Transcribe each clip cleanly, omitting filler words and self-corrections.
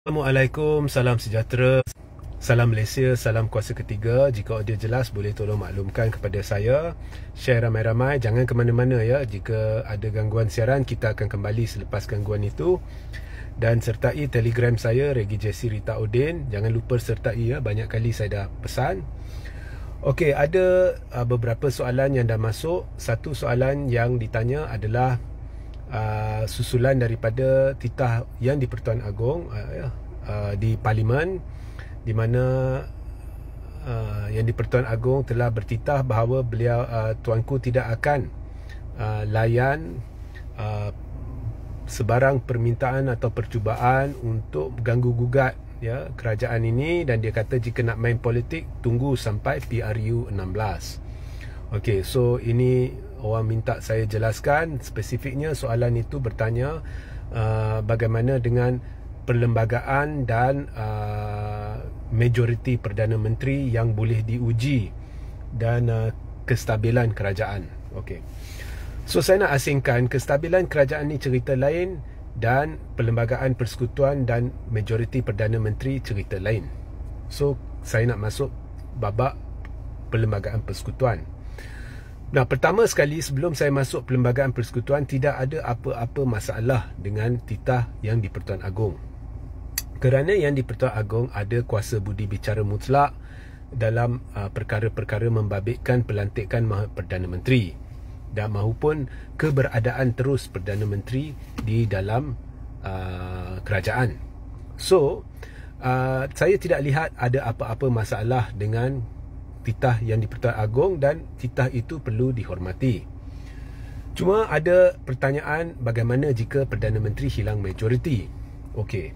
Assalamualaikum, salam sejahtera, salam Malaysia, salam kuasa ketiga. Jika audio jelas, boleh tolong maklumkan kepada saya. Share ramai-ramai, jangan ke mana-mana ya. Jika ada gangguan siaran, kita akan kembali selepas gangguan itu. Dan sertai Telegram saya, Regi Jesse Rita Udin. Jangan lupa sertai ya, banyak kali saya dah pesan. Okey, ada beberapa soalan yang dah masuk. Satu soalan yang ditanya adalah susulan daripada titah yang di Pertuan Agong di Parlimen, di mana yang di Pertuan Agong telah bertitah bahawa beliau Tuanku tidak akan layan sebarang permintaan atau percubaan untuk ganggu gugat ya kerajaan ini, dan dia kata jika nak main politik tunggu sampai PRU 16. Okey, so ini orang minta saya jelaskan spesifiknya. Soalan itu bertanya bagaimana dengan perlembagaan dan majoriti Perdana Menteri yang boleh diuji dan kestabilan kerajaan. Okey, so saya nak asingkan kestabilan kerajaan ni cerita lain dan perlembagaan persekutuan dan majoriti Perdana Menteri cerita lain. So saya nak masuk babak perlembagaan persekutuan. Nah, pertama sekali sebelum saya masuk perlembagaan persekutuan, tidak ada apa-apa masalah dengan titah yang di Pertuan Agong. Kerana yang di Pertuan Agong ada kuasa budi bicara mutlak dalam perkara-perkara membabitkan pelantikan Perdana Menteri dan mahupun keberadaan terus Perdana Menteri di dalam kerajaan. So, saya tidak lihat ada apa-apa masalah dengan titah yang di Pertuan Agong, dan titah itu perlu dihormati. Cuma ada pertanyaan, bagaimana jika Perdana Menteri hilang majoriti? Okey.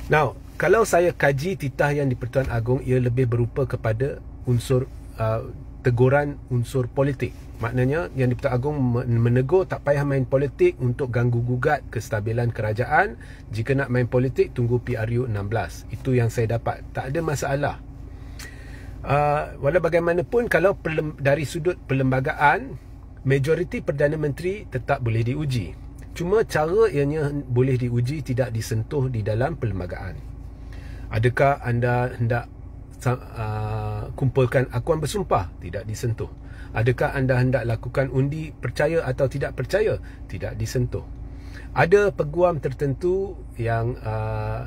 Now, kalau saya kaji titah yang di Pertuan Agong, ia lebih berupa kepada unsur teguran unsur politik. Maknanya yang di Pertuan Agong menegur tak payah main politik untuk ganggu gugat kestabilan kerajaan. Jika nak main politik tunggu PRU 16. Itu yang saya dapat. Tak ada masalah. Walau bagaimanapun, kalau dari sudut perlembagaan, majoriti Perdana Menteri tetap boleh diuji. Cuma cara ianya boleh diuji tidak disentuh di dalam perlembagaan. Adakah anda hendak kumpulkan akuan bersumpah? Tidak disentuh. Adakah anda hendak lakukan undi percaya atau tidak percaya? Tidak disentuh. Ada peguam tertentu yang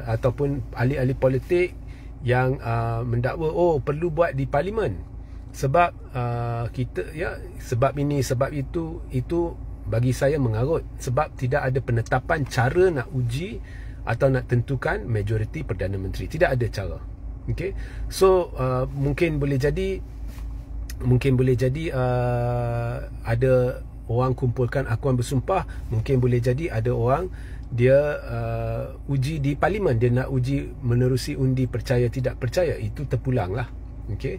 ataupun ahli-ahli politik yang mendakwa perlu buat di Parlimen sebab kita ya, sebab ini sebab itu bagi saya mengarut, sebab tidak ada penetapan cara nak uji atau nak tentukan majoriti Perdana Menteri. Tidak ada cara. Okey, so mungkin boleh jadi ada orang kumpulkan akuan bersumpah, mungkin boleh jadi ada orang dia uji di Parlimen, dia nak uji menerusi undi percaya tidak percaya, itu terpulang lah. Okey,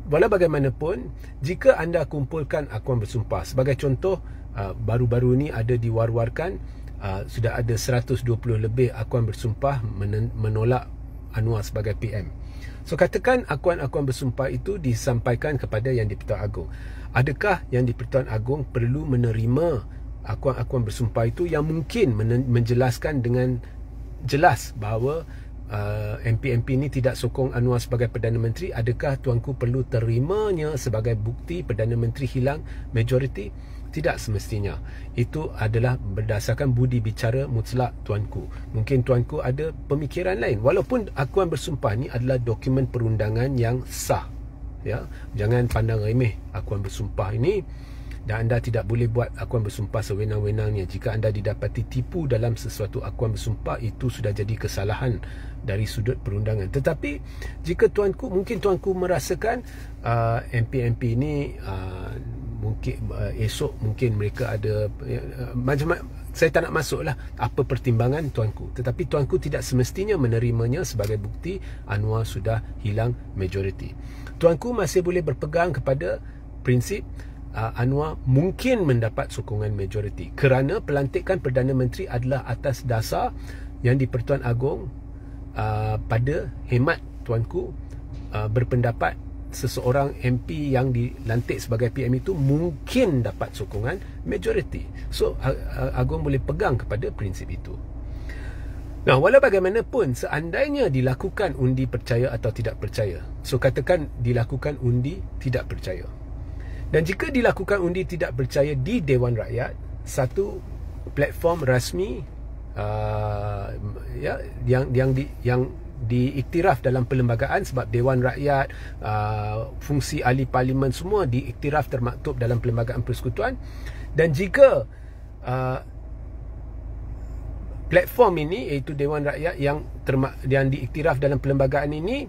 walau bagaimanapun, jika anda kumpulkan akuan bersumpah, sebagai contoh, baru-baru ni ada diwar-warkan sudah ada 120 lebih akuan bersumpah menolak Anwar sebagai PM. So katakan akuan-akuan bersumpah itu disampaikan kepada yang di Pertuan Agong. Adakah yang di Pertuan Agong perlu menerima akuan-akuan bersumpah itu yang mungkin menjelaskan dengan jelas bahawa MP-MP ini tidak sokong Anwar sebagai Perdana Menteri? Adakah tuanku perlu terimanya sebagai bukti Perdana Menteri hilang majoriti? Tidak semestinya. Itu adalah berdasarkan budi bicara mutlak tuanku. Mungkin tuanku ada pemikiran lain. Walaupun akuan bersumpah ni adalah dokumen perundangan yang sah. Ya, jangan pandang remeh akuan bersumpah ini, dan anda tidak boleh buat akuan bersumpah sewenang-wenangnya. Jika anda didapati tipu dalam sesuatu akuan bersumpah, itu sudah jadi kesalahan dari sudut perundangan. Tetapi jika mungkin tuanku merasakan MP-MP ini mungkin esok mungkin mereka ada macam-macam, saya tak nak masuk lah apa pertimbangan tuanku. Tetapi tuanku tidak semestinya menerimanya sebagai bukti Anwar sudah hilang majoriti. Tuanku masih boleh berpegang kepada prinsip Anwar mungkin mendapat sokongan majoriti, kerana pelantikan Perdana Menteri adalah atas dasar yang di Pertuan Agong pada hemat tuanku berpendapat seseorang MP yang dilantik sebagai PM itu mungkin dapat sokongan majoriti. So Agong boleh pegang kepada prinsip itu. Nah, walau bagaimanapun, seandainya dilakukan undi percaya atau tidak percaya, so katakan dilakukan undi tidak percaya, dan jika dilakukan undi tidak percaya di Dewan Rakyat, satu platform rasmi yang diiktiraf dalam perlembagaan, sebab Dewan Rakyat, fungsi ahli parlimen semua diiktiraf termaktub dalam Perlembagaan Persekutuan. Dan jika platform ini, iaitu Dewan Rakyat yang diiktiraf dalam perlembagaan ini,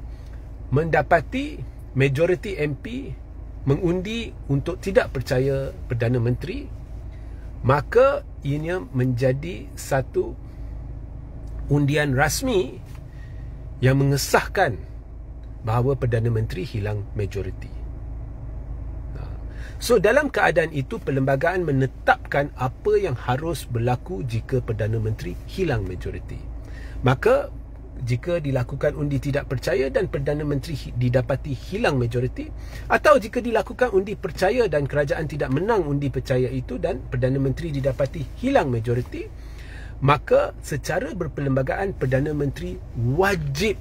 mendapati majoriti MP mengundi untuk tidak percaya Perdana Menteri, maka ianya menjadi satu undian rasmi yang mengesahkan bahawa Perdana Menteri hilang majoriti. So dalam keadaan itu, perlembagaan menetapkan apa yang harus berlaku jika Perdana Menteri hilang majoriti. Maka jika dilakukan undi tidak percaya dan Perdana Menteri didapati hilang majoriti, atau jika dilakukan undi percaya dan kerajaan tidak menang undi percaya itu dan Perdana Menteri didapati hilang majoriti, maka secara berperlembagaan Perdana Menteri wajib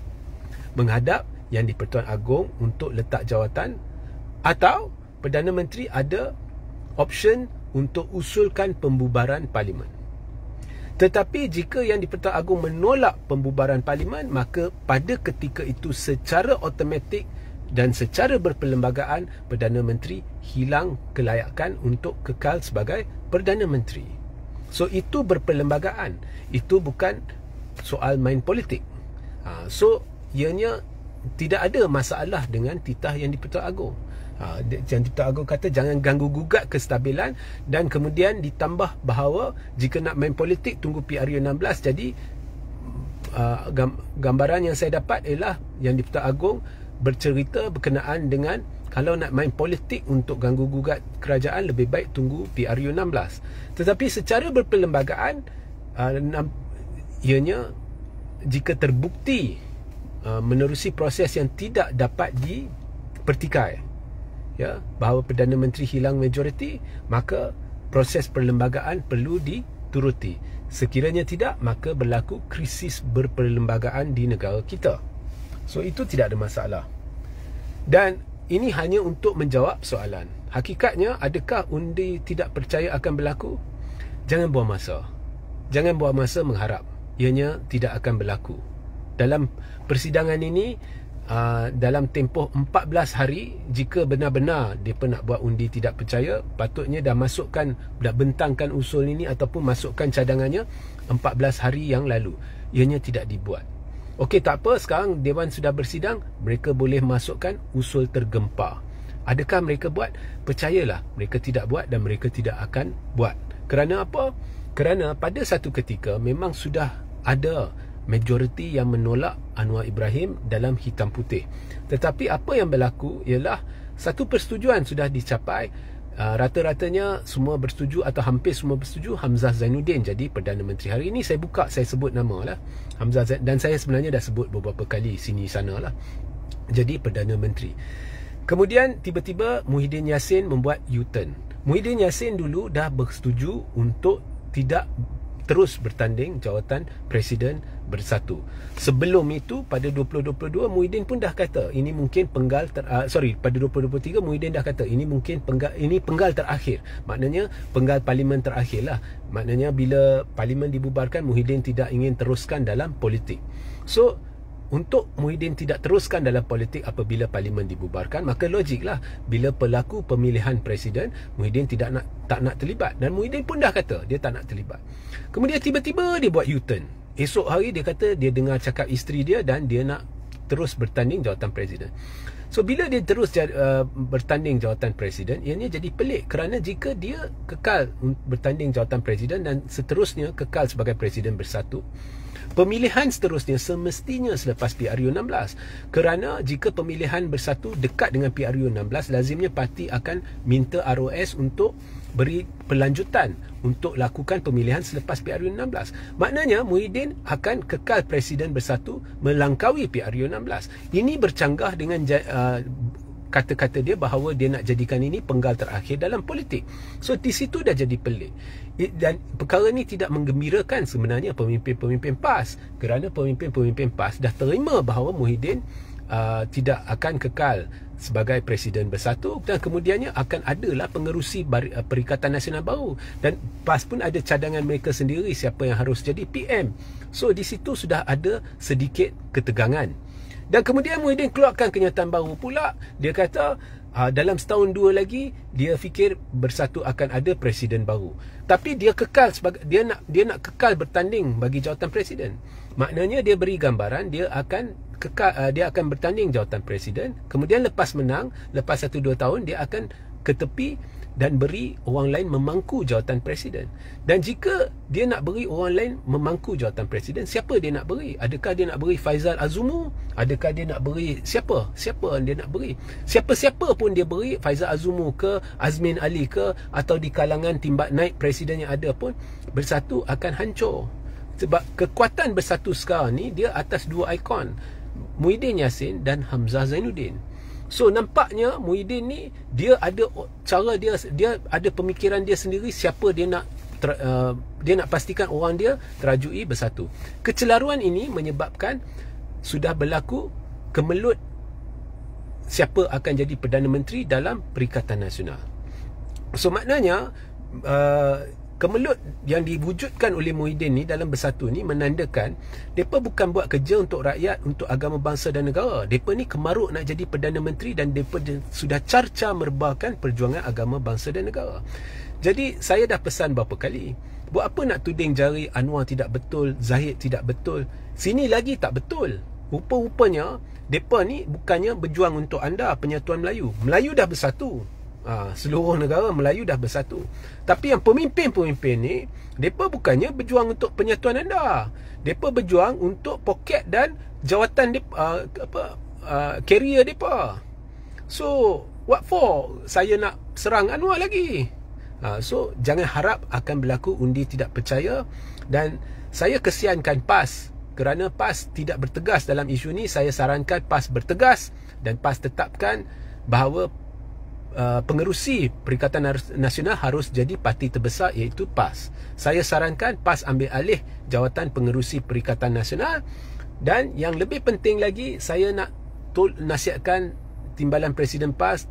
menghadap Yang di-Pertuan Agong untuk letak jawatan, atau Perdana Menteri ada option untuk usulkan pembubaran parlimen. Tetapi jika Yang di-Pertuan Agong menolak pembubaran parlimen, maka pada ketika itu secara automatik dan secara berperlembagaan Perdana Menteri hilang kelayakan untuk kekal sebagai Perdana Menteri. So itu berperlembagaan, itu bukan soal main politik. So ianya tidak ada masalah dengan titah Yang di-Pertuan Agong. Yang di-Pertuan Agong kata jangan ganggu gugat kestabilan, dan kemudian ditambah bahawa jika nak main politik tunggu PRU 16. Jadi gambaran yang saya dapat ialah Yang di-Pertuan Agong bercerita berkenaan dengan kalau nak main politik untuk ganggu gugat kerajaan, lebih baik tunggu PRU 16. Tetapi secara berperlembagaan, ianya jika terbukti menerusi proses yang tidak dapat dipertikai, ya, bahawa Perdana Menteri hilang majoriti, maka proses perlembagaan perlu dituruti. Sekiranya tidak, maka berlaku krisis berperlembagaan di negara kita. So itu tidak ada masalah. Dan ini hanya untuk menjawab soalan. Hakikatnya, adakah undi tidak percaya akan berlaku? Jangan buang masa. Jangan buang masa mengharap ianya tidak akan berlaku. Dalam persidangan ini, dalam tempoh 14 hari, jika benar-benar mereka nak buat undi tidak percaya, patutnya dah bentangkan usul ini ataupun masukkan cadangannya 14 hari yang lalu. Ianya tidak dibuat. Okey, tak apa, sekarang Dewan sudah bersidang, mereka boleh masukkan usul tergempar. Adakah mereka buat? Percayalah, mereka tidak buat dan mereka tidak akan buat. Kerana apa? Kerana pada satu ketika memang sudah ada majoriti yang menolak Anwar Ibrahim dalam hitam putih. Tetapi apa yang berlaku ialah satu persetujuan sudah dicapai. Rata-ratanya semua bersetuju atau hampir semua bersetuju Hamzah Zainuddin jadi Perdana Menteri. Hari ini saya sebut nama lah Hamzah Zainuddin, dan saya sebenarnya dah sebut beberapa kali sini sana lah, jadi Perdana Menteri. Kemudian tiba-tiba Muhyiddin Yassin membuat U-turn. Muhyiddin Yassin dulu dah bersetuju untuk tidak terus bertanding jawatan Presiden Bersatu. Sebelum itu pada 2022 Muhyiddin pun dah kata ini mungkin pada 2023 Muhyiddin dah kata ini mungkin penggal terakhir. Maknanya penggal parlimen terakhir lah. Maknanya bila parlimen dibubarkan, Muhyiddin tidak ingin teruskan dalam politik. So untuk Muhyiddin tidak teruskan dalam politik apabila parlimen dibubarkan, maka logiklah bila berlaku pemilihan presiden, Muhyiddin tak nak terlibat. Dan Muhyiddin pun dah kata dia tak nak terlibat. Kemudian tiba-tiba dia buat U-turn. Esok hari dia kata dia dengar cakap isteri dia dan dia nak terus bertanding jawatan presiden. So bila dia terus bertanding jawatan presiden, ianya jadi pelik, kerana jika dia kekal bertanding jawatan presiden dan seterusnya kekal sebagai Presiden Bersatu, pemilihan seterusnya semestinya selepas PRU 16. Kerana jika pemilihan bersatu dekat dengan PRU 16, lazimnya parti akan minta ROS untuk beri pelanjutan untuk lakukan pemilihan selepas PRU 16. Maknanya Muhyiddin akan kekal Presiden Bersatu melangkaui PRU 16. Ini bercanggah dengan kata-kata dia bahawa dia nak jadikan ini penggal terakhir dalam politik. So di situ dah jadi pelik. Dan perkara ni tidak menggembirakan sebenarnya pemimpin-pemimpin PAS, kerana pemimpin-pemimpin PAS dah terima bahawa Muhyiddin tidak akan kekal sebagai Presiden Bersatu, dan kemudiannya akan adalah pengerusi Perikatan Nasional baru, dan PAS pun ada cadangan mereka sendiri siapa yang harus jadi PM. So di situ sudah ada sedikit ketegangan. Dan kemudian Muhyiddin keluarkan kenyataan baru pula. Dia kata dalam setahun dua lagi dia fikir Bersatu akan ada presiden baru. Tapi dia kekal sebagai dia nak kekal bertanding bagi jawatan presiden. Maknanya dia beri gambaran dia akan kekal, dia akan bertanding jawatan presiden. Kemudian lepas menang, lepas 1-2 tahun dia akan ke tepi dan beri orang lain memangku jawatan presiden. Dan jika dia nak beri orang lain memangku jawatan presiden, siapa dia nak beri? Adakah dia nak beri Faizal Azumu? Adakah dia nak beri siapa? Siapa dia nak beri? Siapa-siapa pun dia beri, Faizal Azumu ke, Azmin Ali ke, atau di kalangan timbak naik presiden yang ada pun, Bersatu akan hancur. Sebab kekuatan Bersatu sekarang ni dia atas dua ikon, Muhyiddin Yassin dan Hamzah Zainuddin. So nampaknya Muhyiddin ni dia ada cara dia ada pemikiran dia sendiri siapa dia nak pastikan orang dia terajui bersatu. Kecelaruan ini menyebabkan sudah berlaku kemelut siapa akan jadi Perdana Menteri dalam Perikatan Nasional. So maknanya kemelut yang diwujudkan oleh Muhyiddin ni dalam Bersatu ni menandakan mereka bukan buat kerja untuk rakyat, untuk agama, bangsa dan negara. Mereka ni kemaruk nak jadi Perdana Menteri dan mereka sudah carca merebahkan perjuangan agama, bangsa dan negara. Jadi saya dah pesan berapa kali, buat apa nak tuding jari Anwar tidak betul, Zahid tidak betul, sini lagi tak betul. Rupa-rupanya mereka ni bukannya berjuang untuk anda, penyatuan Melayu. Melayu dah bersatu. Seluruh negara Melayu dah bersatu. Tapi yang pemimpin-pemimpin ni, mereka bukannya berjuang untuk penyatuan anda. Mereka berjuang untuk poket dan jawatan career mereka. So what for saya nak serang Anwar lagi? So jangan harap akan berlaku undi tidak percaya. Dan saya kesiankan PAS, kerana PAS tidak bertegas dalam isu ni. Saya sarankan PAS bertegas dan PAS tetapkan bahawa pengerusi Perikatan Nasional harus jadi parti terbesar, iaitu PAS. Saya sarankan PAS ambil alih jawatan pengerusi Perikatan Nasional. Dan yang lebih penting lagi, saya nak nasihatkan Timbalan Presiden PAS,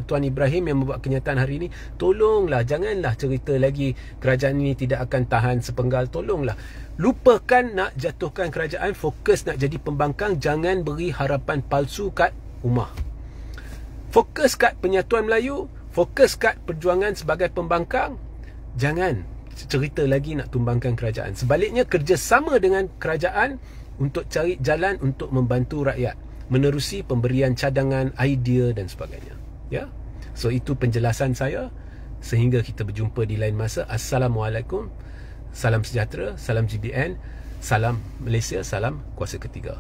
Tuan Ibrahim yang membuat kenyataan hari ini, tolonglah, janganlah cerita lagi kerajaan ini tidak akan tahan sepenggal. Tolonglah, lupakan nak jatuhkan kerajaan, fokus nak jadi pembangkang. Jangan beri harapan palsu kat ummah. Fokus kat penyatuan Melayu, fokus kat perjuangan sebagai pembangkang. Jangan cerita lagi nak tumbangkan kerajaan. Sebaliknya, kerjasama dengan kerajaan untuk cari jalan untuk membantu rakyat, menerusi pemberian cadangan, idea dan sebagainya. Ya. So itu penjelasan saya. Sehingga kita berjumpa di lain masa. Assalamualaikum. Salam sejahtera, salam GBN, salam Malaysia, salam kuasa ketiga.